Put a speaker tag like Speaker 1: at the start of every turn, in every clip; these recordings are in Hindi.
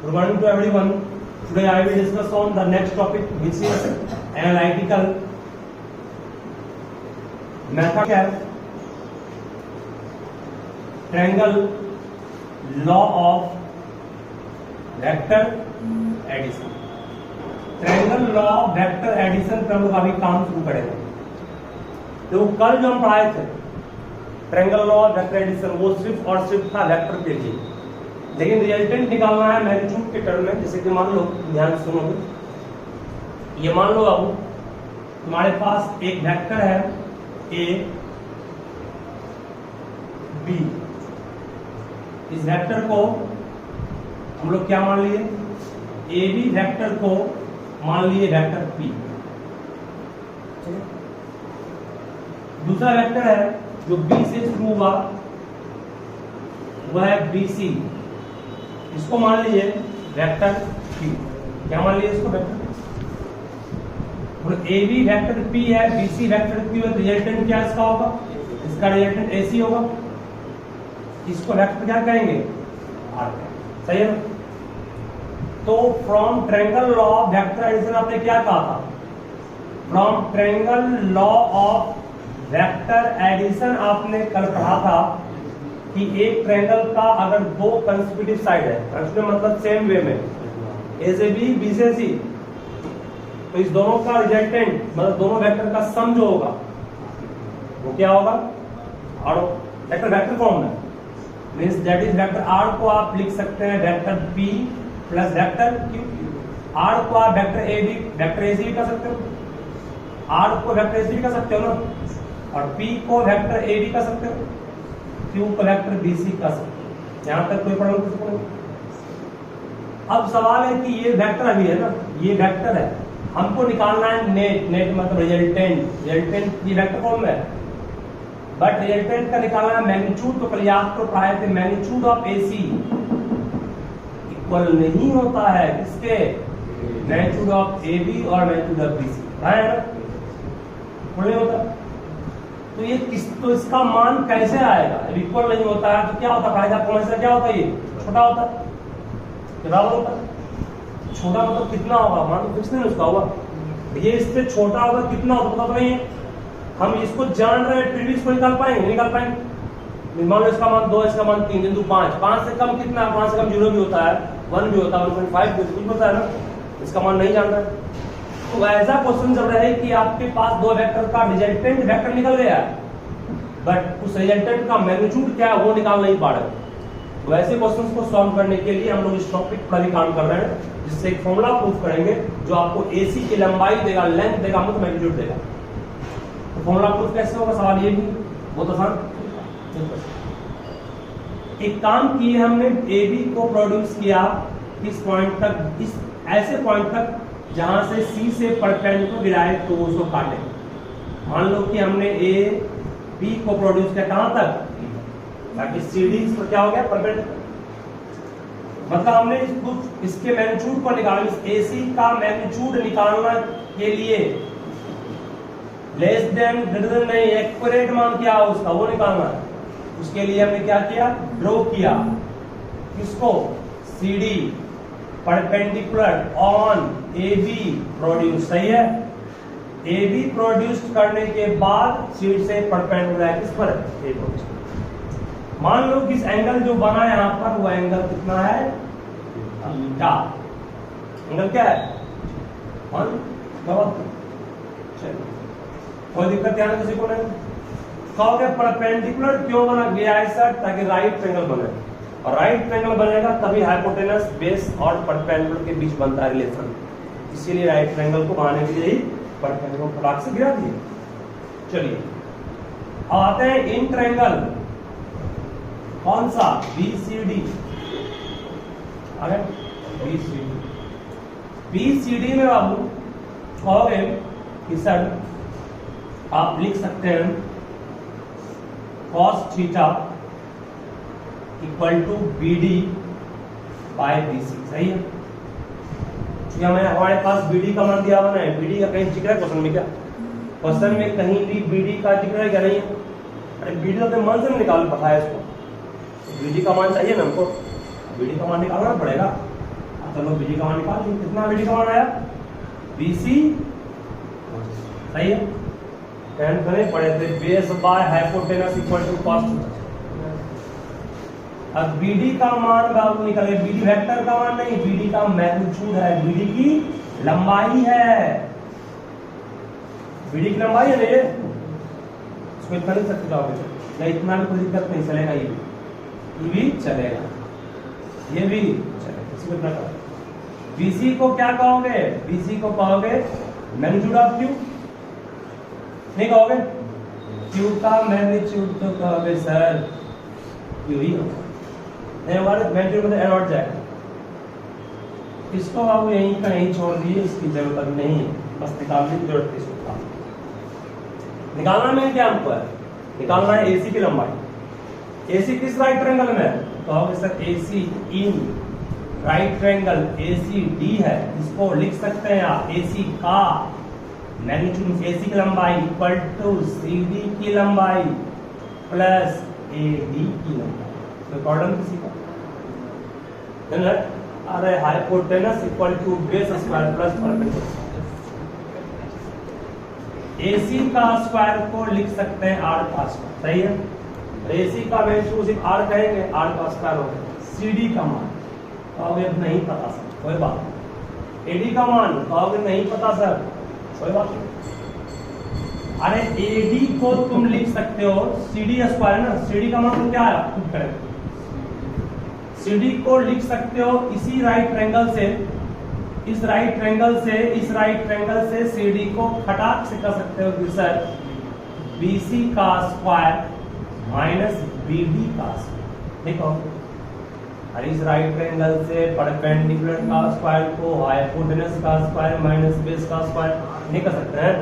Speaker 1: Good morning to everyone. Today I will discuss on the next topic, which is analytical method, triangle law of vector addition. Triangle law of vector addition पर हम लोग अभी काम शुरू करेंगे। तो कल जो हम पढ़ाए थे triangle law of vector addition, वो सिर्फ और सिर्फ था वेक्टर के लिए, लेकिन रिजल्टेंट निकालना है मैग्नीट्यूड के टर्म में। जैसे कि मान लो, ध्यान से सुनोगे, ये मान लो अब तुम्हारे पास एक वेक्टर है ए बी। इस वेक्टर को हम लोग क्या मान लिए, ए बी वेक्टर को मान लिए वेक्टर पी। दूसरा वेक्टर है जो बी से शुरू हुआ, वह है बी सी। इसको मान लीजिए वेक्टर पी। क्या मान लीजिए इसको, vector. A B vector P है, बी सी वेक्टर पी है, रिजल्टेंट क्या इसका होगा, इसका रिजल्टेंट ए सी होगा। इसको वेक्टर क्या कहेंगे, आर। सही है ना। तो from triangle law of vector addition आपने क्या कहा था, from triangle law of vector addition आपने कल पढ़ा था कि एक ट्रायंगल का अगर दो कंसेक्यूटिव साइड है, कंसेक्यूटिव मतलब सेम वे में, ए से बी, बी से सी, तो इस दोनों का रिजल्टेंट मतलब दोनों वेक्टर का सम जो होगा वो क्या होगा, और वेक्टर फॉर्म में means that is vector R को आप लिख सकते हैं vector P plus vector Q. R को आप vector A B vector A C भी कर सकते हो, आर को वेक्टर ए सी भी कर सकते हो ना, और पी को वेक्टर ए बी कर सकते हो, क्यू को वेक्टर बी सी कर सकते हो। यहां तक कोई प्रॉब्लम नहीं। अब सवाल है कि ये वेक्टर अभी है ना, ये वेक्टर है, हमको निकालना है नेट। नेट मतलब रिजल्टेंट। रिजल्टेंट ये वेक्टर फॉर्म में है, बट रिजल्टेंट का निकालना है मैग्नीट्यूड। तो कल आप तो पढ़ाए थे magnitude of A C equal नहीं होता है किसके, मैग्नीट्यूड ऑफ ए बी और मैग्नीट्यूड ऑफ बी सी, है ना, नहीं होता। तो ये तो इसका मान कैसे आएगा, इक्वल नहीं होता है तो क्या होता है, फायदा क्या होता है, ये छोटा होता है, बराबर होता है। छोटा मतलब कितना होगा, मान तो फिक्स नहीं उसका होगा, ये इससे छोटा होगा कितना होगा पता तो नहीं है। हम इसको जान रहे हैं फिर भी इसको निकाल पाएंगे, नहीं निकाल पाएंगे। मान लो इसका मान 2, इसका मान 3, बिंदु 5। 5 से कम कितना, 5 से कम 0 भी होता है, 1 भी होता है, 1.5 भी कुछ होता है ना, इसका मान नहीं जान रहा है। तो ऐसा क्वेश्चन चल रहा है कि आपके पास दो वेक्टर का रिजल्टेंट वेक्टर निकल गया है, बट उस रिजल्टेंट का मैग्नीट्यूड क्या है वो निकाल नहीं पा रहे। तो ऐसे क्वेश्चंस को सॉल्व करने के लिए हम लोग इस टॉपिक पर भी काम कर रहे हैं, जिससे एक फॉर्मूला प्रूफ करेंगे जो आपको एसी की लंबाई देगा, लेंथ देगा, मतलब मैग्नीट्यूड देगा। तो फॉर्मूला प्रूफ कैसे होगा, सवाल ये भी बहुत आसान। एक काम किए हमने, ए बी को प्रोड्यूस किया किस पॉइंट तक, इस ऐसे पॉइंट तक जहां से सी से परपेंडिकुलर गिराए तो उसको काटे। मान लो कि हमने ए बी को प्रोड्यूस किया कहां तक, ताकि सी डी इस पर क्या हो गया, परपेंडिकुलर। मतलब हमने इसके मैग्नीट्यूड को निकालना, इस ए सी का मैग्नीट्यूड निकालना के लिए लेस देन ग्रेटर देन नहीं, एक्यूरेट मान क्या है उसका वो निकालना है। उसके लिए हमने क्या किया, ड्रॉ किया किसको, C D perpendicular on A B produce. सही है, ए बी प्रोड्यूस करने के बाद सी से परपेंडिकुलर है किस पर, ए प्रोड्यूस। मान लो कि इस एंगल जो बना है यहाँ पर, वो एंगल कितना है, थीटा। एंगल क्या है, कोई दिक्कत यहाँ किसी को नहीं। कहोगे परपेंडिकुलर क्यों बना गया है सर, ताकि राइट ट्रायंगल बने, और राइट ट्रायंगल बनेगा तभी हाइपोटेनस बेस और परपेंडिकुलर के बीच बनता है रिलेशन। इसीलिए राइट ट्रायंगल को बनाने के लिए ही परपेंडिकुलर फटाक से गिरा दिए। चलिए अब आते हैं इन ट्रायंगल, कौन सा, बीसीडी। अरे बीसीडी में बाबू कहोगे कि सर आप लिख सकते हैं cos theta equal to B D by B C. सही है, क्या मैं हमारे पास बी डी का मान दिया हुआ है, बी डी का कहीं जिक्र है क्वेश्चन में क्या, क्वेश्चन में कहीं भी बी डी का जिक्र है क्या, नहीं है। अरे बी डी तो अपने मन से निकाल पता है इसको, बी डी का मान चाहिए ना हमको, बी डी का मान निकालना पड़ेगा। चलो बीडी का मान निकाल लीजिए। कितना बीडी का मान आया? बीसी सही है। 10th में पढ़े थे base by hypotenuse equal to cos theta. अब बीडी का मान बाबू निकले, बीडी वेक्टर का मान नहीं, बीडी का मैग्नीट्यूड है, बीडी की लंबाई है, बीडी की लंबाई है ना ये, इसको इतना नहीं सकते जाओगे नहीं, इतना भी कोई दिक्कत नहीं, चलेगा ये भी चलेगा, ये भी चलेगा, इसको इतना करो। बीसी को क्या कहोगे? बीसी को कहोगे मैग्नीट्यूड ऑफ क्यू, नहीं कहोगे? क्यू का मैग्नीट्यूड तो कहोगे सर क्यू ही होगा, नहीं हमारे मैग्नीट्यूड में एन नॉट जाएगा। इसको आप यहीं का यहीं छोड़ दिए, इसकी जरूरत अभी नहीं है, बस निकालने की जरूरत है। इसको निकालना में क्या हमको है? निकालना है एसी की लंबाई। एसी किस राइट ट्रायंगल में है? तो कहोगे सर एसी इन राइट ट्रायंगल एसी डी है, इसको लिख सकते हैं आप एसी का मैग्नीट्यूड, एसी की लंबाई इक्वल टू सीडी की लंबाई प्लस एडी की लंबाई। तो प्रॉब्लम किसी का अरे hypotenuse equal to base square plus perpendicular. AC का स्क्वायर को लिख सकते हैं आर का स्क्वायर, सही है। एसी का वैल्यू सिर्फ आर कहेंगे, आर का स्क्वायर हो गया। सीडी का मान कहोगे नहीं पता सर, कोई बात नहीं। एडी का मान कहोगे नहीं पता सर, कोई बात नहीं। अरे एडी को तुम लिख सकते हो सीडी स्क्वायर है ना, सीडी का मान तो क्या है खुद करें। सीडी को लिख सकते हो इसी राइट ट्रायंगल से, इस राइट ट्रायंगल से, इस राइट ट्रायंगल से सीडी को खटाक से कर सकते हो कि सर बीसी का स्क्वायर माइनस बीडी का स्क्वायर, देखो। और इस राइट ट्रायंगल से परपेंडिकुलर का स्क्वायर को हाइपोटेनस का स्क्वायर माइनस बेस का स्क्वायर नहीं कर सकते हैं।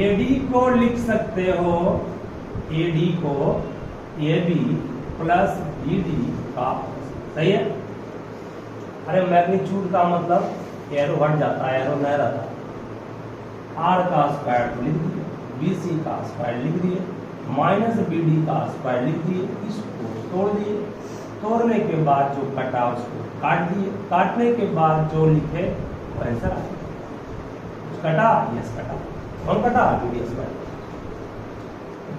Speaker 1: एडी को लिख सकते हो, एडी को A B plus B D का, सही है। अरे मैग्नीट्यूड का मतलब एरो हट जाता है, एरो नहीं रहता। आर का स्क्वायर तो लिख दिए, बीसी का स्क्वायर लिख दिए, माइनस बीडी का स्क्वायर लिख दिए, इसको तोड़ दिए, तोड़ने के बाद जो कटा उसको काट दिए, काटने के बाद जो लिखे वो आंसर आ गया। कटा यस कटा, कौन कटा? BD square.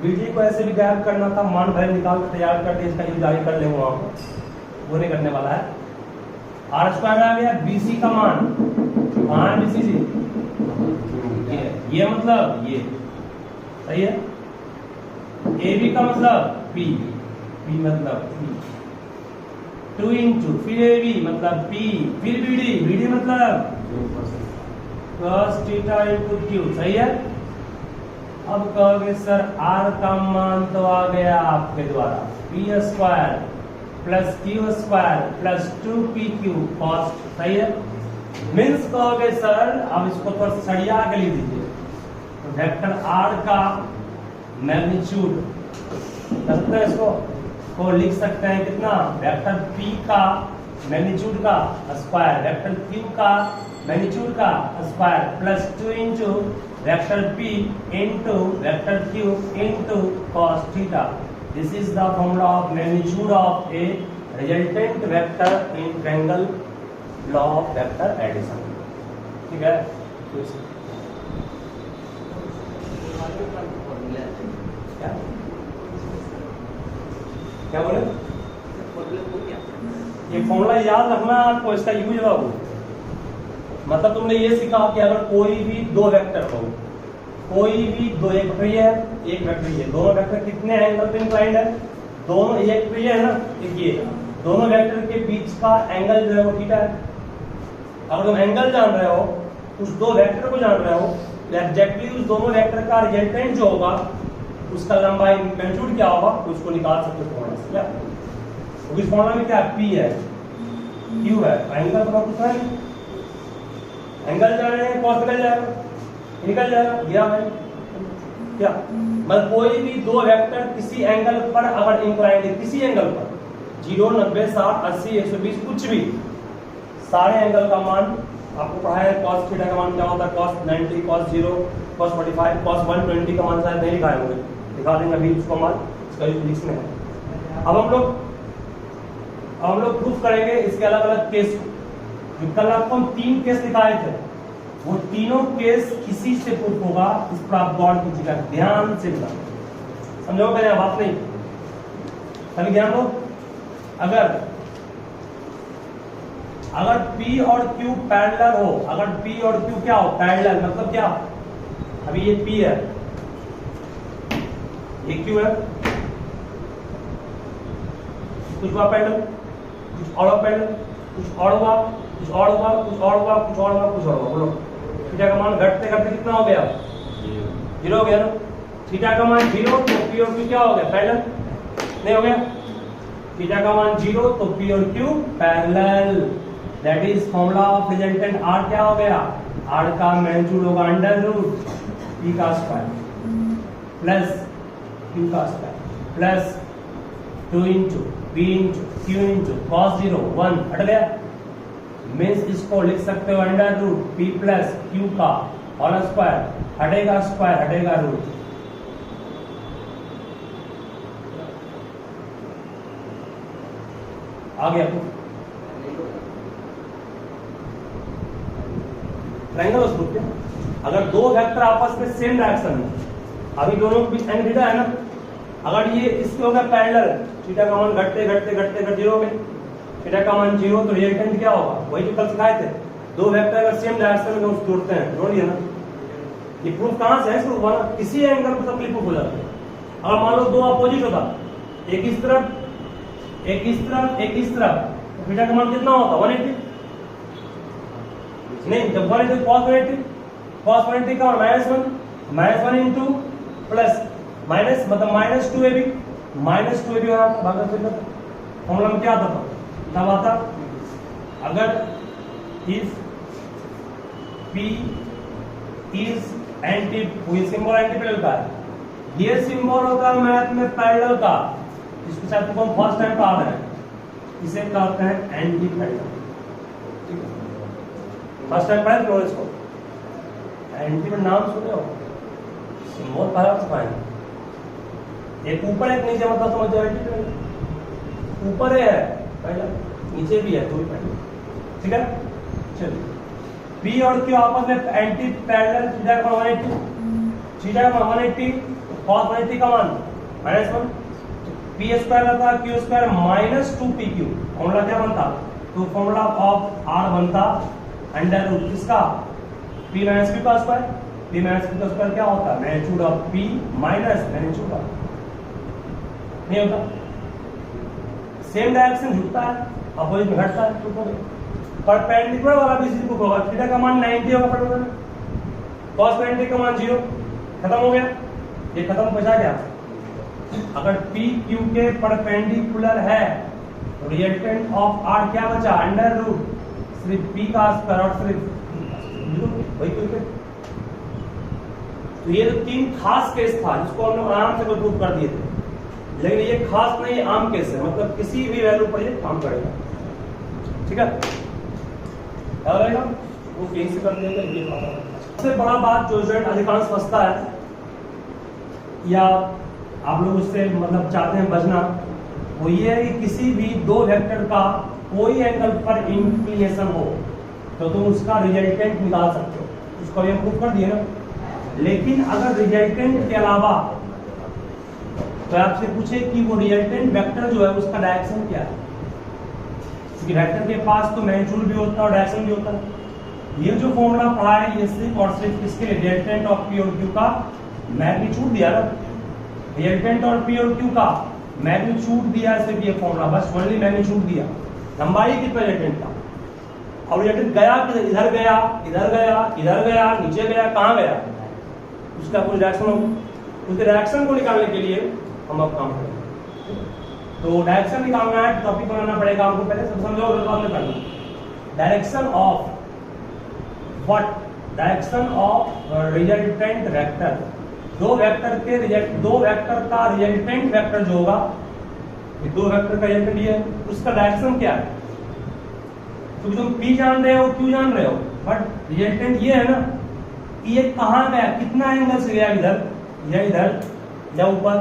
Speaker 1: बीडी को ऐसे भी गायब करना था, मान वैल्यू निकाल कर तैयार कर दिया, इसका यूज जारी कर लेंगे वहां पर, वो नहीं करने वाला है। आर स्क्वायर आ गया, बीसी का मान कहाँ है? बीसी जी ये मतलब ये, सही है। ए बी का मतलब पी, पी मतलब पी, 2 इंटू फिर ए बी मतलब पी, फिर बी डी, बी डी मतलब cos थीटा इंटू क्यू, सही है। अब कहोगे सर आर का मान तो आ गया आपके द्वारा P square plus Q square plus 2pq cos, सही है। मीन्स कहोगे सर अब इसको थोड़ा सड़िया के लिख दीजिए, तो वेक्टर आर का मैग्नीट्यूड करते हैं, इसको को लिख सकते हैं कितना? वेक्टर पी का मैग्नीट्यूड का स्क्वायर, वेक्टर क्यू का मैग्नीट्यूड का square plus 2 into vector P into vector Q into cos theta. This is the formula of magnitude of a resultant vector in triangle law of vector addition, ठीक है। क्या बोले? ये फॉर्मूला याद रखना आपको, इसका यूज बाबू। मतलब तुमने ये सीखा कि अगर कोई भी दो वेक्टर हो, कोई भी दो, एक वेक्टर है एक वेक्टर है, दोनों वेक्टर कितने एंगल पे इंक्लाइंड है? दोनों, एक तो ये है ना, एक ये, दोनों वेक्टर के बीच का एंगल जो है वो थीटा है। अगर तुम एंगल जान रहे हो, उस दो वेक्टर को जान रहे हो, तो एग्जैक्टली उस दोनों वेक्टर का रिजल्टेंट जो होगा उसका लंबाई मैग्नीट्यूड क्या होगा उसको निकाल सकते हो फॉर्मूला से। क्या इस फॉर्मूला में क्या पी है, क्यू है, एंगल का कुछ है, एंगल जा रहे हैं, कॉस निकल जाएगा, निकल जाएगा, गया भाई। क्या मतलब कोई भी दो वेक्टर किसी एंगल पर अगर इंक्लाइंड है, किसी एंगल पर 0, 90, 60, 80, 120 कुछ भी, सारे एंगल का मान आपको पढ़ाया है। कॉस थीटा का मान क्या होता है? कॉस 90, कॉस 0, कॉस 45, कॉस 120 का मान शायद नहीं लिखाए होंगे, दिखा देंगे अभी उसको मान, इसका यूज में है। अब हम लोग अब हम लोग प्रूफ करेंगे इसके अलग अलग केस को। कल आपको हम 3 केस दिखाए थे, वो तीनों केस किसी से प्रूफ होगा, इस पर आप गौर कीजिएगा, ध्यान से समझोगे क्या बात नहीं, सभी ध्यान दो। अगर P और Q पैरेलल हो, अगर P और Q क्या हो, पैरेलल मतलब क्या, अभी ये P है, ये Q है, कुछ हुआ पैरेलल, कुछ और पैरेलल, कुछ और हुआ, कुछ और हुआ, कुछ और हुआ, कुछ और हुआ, कुछ और हुआ, बोलो थीटा का मान घटते घटते कितना हो गया, 0 हो गया ना। थीटा का मान 0 तो P और Q क्या हो गया, पैरेलल नहीं हो गया। थीटा का मान 0 तो P और Q parallel, that is formula of resultant R क्या हो गया, R का मैग्नीट्यूड होगा अंडर रूट P का स्क्वायर प्लस Q का square plus 2 into P into Q into cos 0 1 हट गया, मीन्स इसको लिख सकते हो under root P plus Q का होल स्क्वायर, हटेगा स्क्वायर हटेगा रूट, आ गया ट्रायंगल उस ग्रुप में। अगर दो वेक्टर आपस में सेम डायरेक्शन में, अभी दोनों के बीच एंगल थीटा है ना, अगर ये इसके हो गया पैरेलल, थीटा का मान घटते घटते घटते घटते 0 हो गए, थीटा का मान 0 तो रिजल्टेंट क्या होगा, वही जो कल सिखाए थे, दो वेक्टर अगर सेम डायरेक्शन में जोड़ते हैं, जोड़ लिया ना, ये प्रूफ कहां से है, प्रूफ हुआ ना, किसी एंगल पर तकलीफ हो जाती है। अगर मान लो दो अपोजिट होता, एक इस तरफ एक इस तरफ एक इस तरफ, तो थीटा का मान कितना होता, 180 नहीं, जब 180 cos 180 का -1 इंटू प्लस माइनस मतलब -2ab होगा भागा से फॉर्मूला में क्या आता था, तब आता अगर इफ P इज एंटी, कोई सिंबल एंटी पैरेलल का है, ये सिंबल होता है मैथ में पैरेलल का, इसके साथ हम फर्स्ट टाइम पढ़ा रहे हैं, इसे कहते हैं एंटी पैरेलल, ठीक है, फर्स्ट टाइम पढ़े थे इसको, एंटी में नाम सुने हो, सिंबल पहला तो पाएंगे, एक ऊपर एक नीचे, मतलब समझ जाओ एंटी पैरेलल, ऊपर है पहला, नीचे भी है तो भी पहले, ठीक है। चलिए P और Q आपस में एंटी पैरेलल, थीटा का मान 180, थीटा का मान 180, cos 180 का मान -1, P स्क्वायर रहता है Q स्क्वायर -2PQ, फॉर्मूला क्या बनता, तो फॉर्मूला ऑफ R बनता अंडर रूट किसका, P माइनस Q का स्क्वायर, P माइनस Q का स्क्वायर क्या होता है, magnitude of P minus magnitude of, नहीं होता, सेम डायरेक्शन झुकता है, अपोजिट में घटता है, तो परपेंडिकुलर वाला भी इसी को होगा, थीटा का मान 90 होगा परपेंडिकुलर, cos 90 का मान 0, खत्म हो गया, ये खत्म बचा गया। अगर P Q के परपेंडिकुलर है तो रिजल्टेंट ऑफ R क्या बचा, अंडर रूट सिर्फ P का स्क्वायर और सिर्फ वही क्यों। तो ये तो 3 खास केस था जिसको हमने आराम से प्रूव कर दिए थे, लेकिन ये खास नहीं आम केस है, मतलब किसी भी वैल्यू पर ये काम करेगा, ठीक है, क्या रहेगा वो कहीं से कर देंगे। ये सबसे बड़ा बात जो स्टूडेंट अधिकांश फंसता है या आप लोग उससे मतलब चाहते हैं बचना, वो ये है कि किसी भी दो वेक्टर का कोई एंगल पर इंक्लिनेशन हो तो तुम उसका रिजल्टेंट निकाल सकते हो, उसको ये प्रूव कर दिए ना। लेकिन अगर रिजल्टेंट के अलावा तो आपसे पूछे कि वो रिजल्टेंट वेक्टर जो है उसका डायरेक्शन क्या है, क्योंकि वेक्टर के पास तो मैग्नीट्यूड भी होता है और डायरेक्शन भी होता है। ये जो फॉर्मूला पढ़ा है ये सिर्फ और सिर्फ किसके लिए, रिजल्टेंट ऑफ P और Q का मैग्नीट्यूड दिया ना, रिजल्टेंट और P और Q का मैग्नीट्यूड दिया, सिर्फ ये फॉर्मूला बस ओनली मैग्नीट्यूड दिया, लंबाई कितना रिजल्टेंट का, और रिजल्टेंट गया इधर गया इधर गया इधर गया नीचे गया, कहाँ गया, उसका कोई डायरेक्शन होगा, उस डायरेक्शन को निकालने के लिए हम अब काम करेंगे। तो डायरेक्शन निकालना है, टॉपिक बनाना पड़ेगा हमको, पहले सब समझो और बाद में करना। Direction of what, direction of resultant vector, दो वेक्टर का रिजल्टेंट वेक्टर जो होगा, दो वेक्टर का रिजल्टेंट ये है, उसका डायरेक्शन क्या है, क्योंकि तुम P जान रहे हो Q जान रहे हो, बट रिजल्टेंट ये है ना कि ये कहाँ गया, कितना एंगल से गया, इधर या इधर या ऊपर,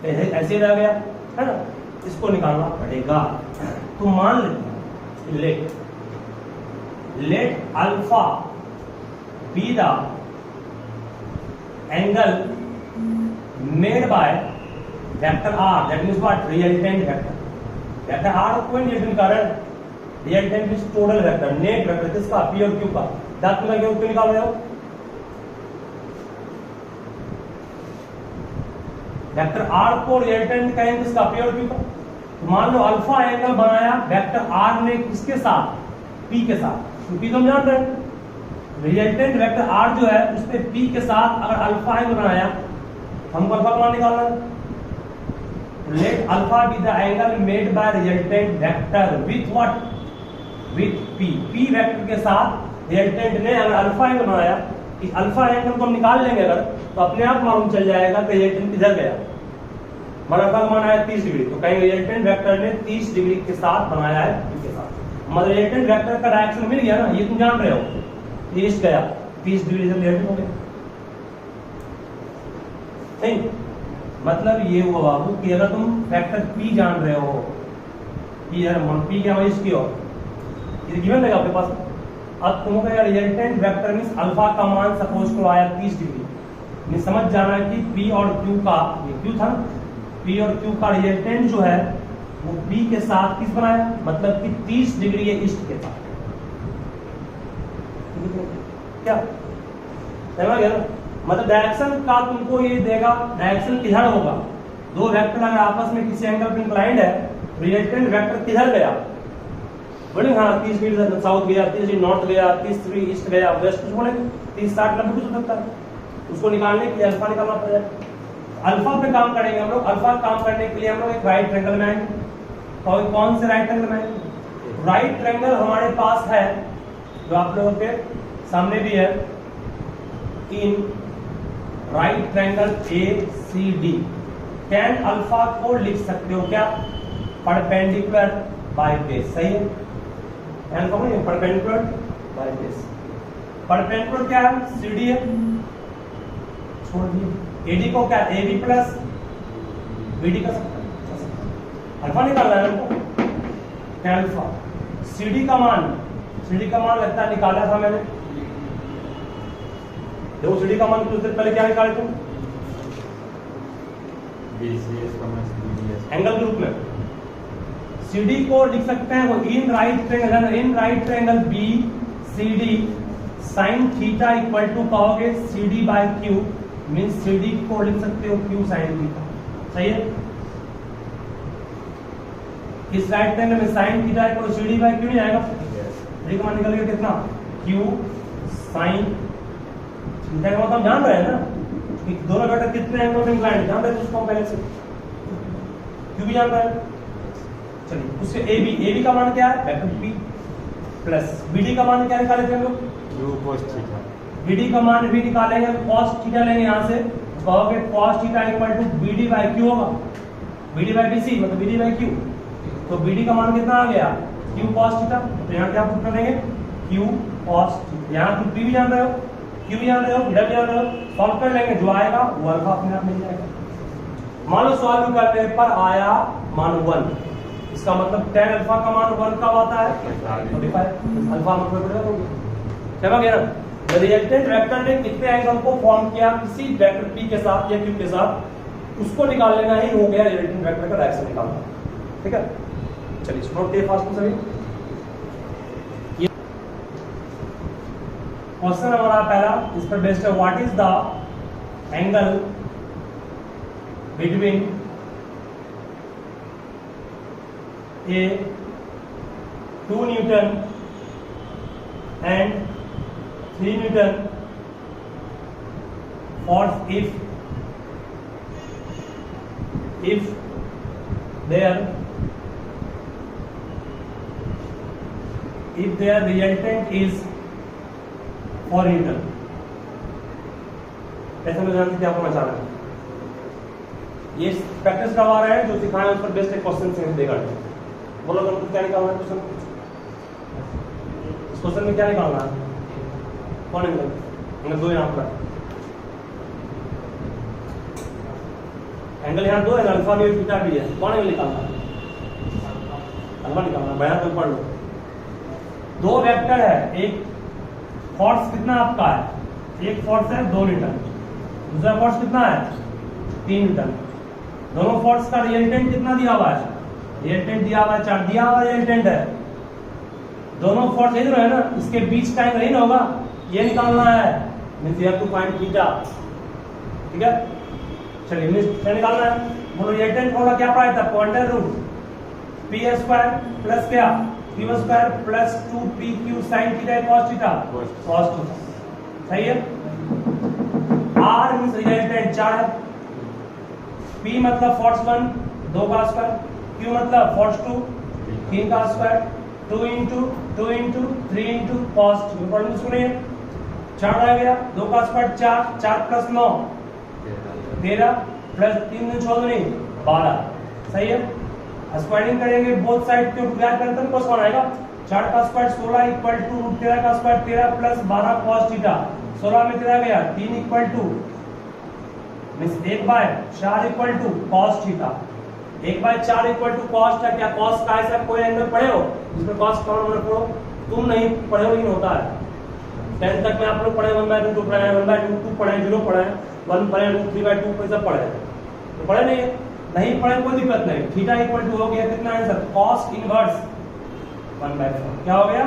Speaker 1: ऐसे रह गया है ना, इसको निकालना पड़ेगा। तो मान लेते हैं let alpha be the angle made by vector R, that means what, resultant vector. Vector R कोई रिलेशन कारण resultant is total vector, net vector किसका, पी और क्यू का। दांत में क्यों निकाल रहे हो, वेक्टर आर को रिजल्टेंट कहेंगे किसका, पी और क्यू का। तो मान लो अल्फा एंगल बनाया वेक्टर आर ने किसके साथ, पी के साथ। तो पी तो हम जान रहे हैं, रिजल्टेंट वेक्टर आर जो है उस पे पी के साथ अगर अल्फा एंगल बनाया, हमको अल्फा का मान निकालना है। Late alpha be the angle made bye resultant vector with what, with P. P vector के साथ रिजल्टेंट ने अगर अल्फा एंगल बनाया, इस अल्फा एंगल को हम निकाल लेंगे अगर, तो अपने आप मालूम चल जाएगा कि रिजल्टेंट किधर गया। हमारा अल्फा का मान आया 30 डिग्री, तो कहेंगे रिजल्टेंट वेक्टर ने 30 डिग्री के साथ बनाया है पी के साथ। मतलब रिजल्टेंट वेक्टर का डायरेक्शन मिल गया ना, ये तुम जान रहे हो, ईस्ट गया 30 डिग्री से रिजल्टेंट हो गया। ठीक, मतलब ये हुआ बाबू कि अगर तुम वेक्टर पी जान रहे हो, पी यार पी क्या ईस्ट की ओर, ये गिवन रहेगा आपके पास। अब तुमको यार रिजल्टेंट वेक्टर मींस अल्फा का मान सपोज को आया 30 डिग्री, मैं समझ जाना कि पी और क्यू का, ये क्यू था ना, पी और क्यू का रिजल्टेंट जो है वो पी के साथ किस बनाया, मतलब कि 30 डिग्री है ईस्ट के साथ। क्या समझ गया ना, मतलब डायरेक्शन का तुमको ये देगा, डायरेक्शन किधर होगा। दो वेक्टर अगर आपस में किसी एंगल पे इंक्लाइंड है, रिजल्टेंट वेक्टर किधर गया, बोले हाँ 30 डिग्री साउथ गया, 30 डिग्री नॉर्थ गया, 30 डिग्री ईस्ट गया, वेस्ट, कुछ बोले 30 60 90 कुछ हो सकता है। उसको निकालने के लिए अल्फा निकालना पड़ेगा। अल्फा पे काम करेंगे हम लोग। अल्फा काम करने के लिए हम लोग एक राइट ट्रायंगल बनाएंगे। और कौन से राइट ट्रायंगल बनाएंगे, राइट ट्रायंगल हमारे पास है जो आप लोगों के सामने भी है, इन right triangle ACD tan alpha को लिख सकते हो क्या, परपेंडिकुलर बाय बेस। सही है, tan को नहीं, परपेंडिकुलर बाय बेस। परपेंडिकुलर क्या है, CD है, छोड़ दिए। AD को क्या, AB प्लस BD का अल्फा निकालना है हमको, tan अल्फा। CD का मान लगता है निकाला था मैंने, देखो CD का मान कुछ देर पहले क्या निकाले तुम, एंगल ग्रुप में। CD को लिख सकते हैं वो in right triangle BCD sin theta equal to कहोगे CD by Q, means CD को लिख सकते हो Q sin थीटा। सही है, इस राइट ट्रायंगल में sin theta equal to CD by Q नहीं आएगा। CD का मान निकल गया कितना, Q sin थीटा का मतलब जान रहे हैं ना कि दोनों वेक्टर कितने एंगल में इंक्लाइंड, जान रहे हैं उसको पहले से, Q भी जान रहे हैं। चलिए उससे AB का मान क्या है, वेक्टर P प्लस BD का मान क्या निकाले थे हम लोग,
Speaker 2: cos थीटा।
Speaker 1: BD का मान भी निकालेंगे, cos थीटा लेंगे यहाँ से, कहोगे cos theta equal to BD by Q होगा, BD बाय BC मतलब BD बाय Q। तो BD का मान कितना आ गया, Q cos थीटा। तो यहाँ क्या पुट कर देंगे, Q cos थीटा। यहाँ तुम P भी जान रहे हो, Q भी जान रहे हो, थीटा भी जान रहे हो, सॉल्व कर लेंगे, जो आएगा वो अल्फा अपने आप मिल जाएगा। मान लो सॉल्व करने पर आया मान 1, इसका मतलब tan अल्फा का मान 1 कब आता है, 45, अल्फा मतलब बढ़ेगा तो समझ गया ना। रिजल्टेंट वेक्टर ने कितने एंगल को फॉर्म किया किसी वेक्टर P के साथ या Q के साथ, उसको निकाल लेना ही हो गया रिजल्टेंट वेक्टर का डायरेक्शन निकालना। ठीक है, चलिए इसको नोट फास्ट में सभी। क्वेश्चन हमारा पहला इस पर बेस्ड है, what is the angle between a 2 Newton and 3 Newton for if their resultant is 4 Newton। ऐसे में जानते क्या होना चाह रहे हैं, ये प्रैक्टिस करवा रहे हैं, जो सिखाए उस पर बेस्ड क्वेश्चन से देगा। बोलो तुमको क्या निकालना है क्वेश्चन, इस क्वेश्चन में क्या निकालना है, कौन एंगल, हमने दो यहाँ पर एंगल, यहाँ दो है, अल्फा भी और थीटा भी है, कौन एंगल निकालना है, हलवा निकालना बयान तुम पढ़ लो। दो वेक्टर है, एक फोर्स कितना आपका है, एक फोर्स है 2 न्यूटन, दूसरा फोर्स कितना है 3 न्यूटन। दोनों फोर्स का रिजल्टेंट कितना दिया हुआ है, रिजल्टेंट दिया हुआ है 4, दिया हुआ रिजल्टेंट है। दोनों फोर्स इधर है ना, इसके बीच का एंगल नहीं ना होगा, ये निकालना है, means you have to find theta. ठीक है, चलिए मींस क्या निकालना है, बोलो रिजल्टेंट फॉर्मूला क्या पढ़ा था, quantum root P square plus क्या Q square plus 2pq sin theta cos theta cos theta, सही है। r मींस रिजल्टेंट 4 है, p मतलब फोर्स 1 2 का स्क्वायर, q मतलब फोर्स 2 3 का square, 2 into 3 into cos theta सुनिए, 4 रह गया, 2 का स्क्वायर 4 प्लस 9 13 प्लस 3 दिन 14 12, सही है। स्क्वायरिंग करेंगे बोथ साइड के टुगेदर करते हैं cos आएगा, 4 का स्क्वायर 16 इक्वल टू 13 का स्क्वायर 13 प्लस 12 cos थीटा, 16 में 13 गया 3 equal to means 1/4 equal to cos theta, 1/4 equal to cos theta. क्या cos का ऐसा कोई एंगल पढ़े हो जिसमें cos का मान पढ़ो, तुम नहीं पढ़े हो, लेकिन होता है 10th तक में आप लोग पढ़े 1/2 पढ़े 1/2 पढ़े 0 पढ़े 1 पढ़े 3/2 पे सब पढ़े, तो पढ़े नहीं पढ़े कोई दिक्कत नहीं। थीटा इक्वल टू हो गया कितना आंसर, cos इनवर्स 1/4, क्या हो गया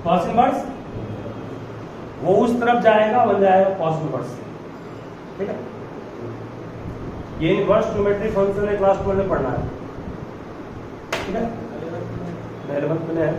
Speaker 1: cos इनवर्स, वो उस तरफ जाएगा बन जाएगा cos इनवर्स। ठीक है, ये इनवर्स ज्योमेट्रिक फंक्शन है, क्लास 12 में पढ़ना है। ठीक है, 11th में है।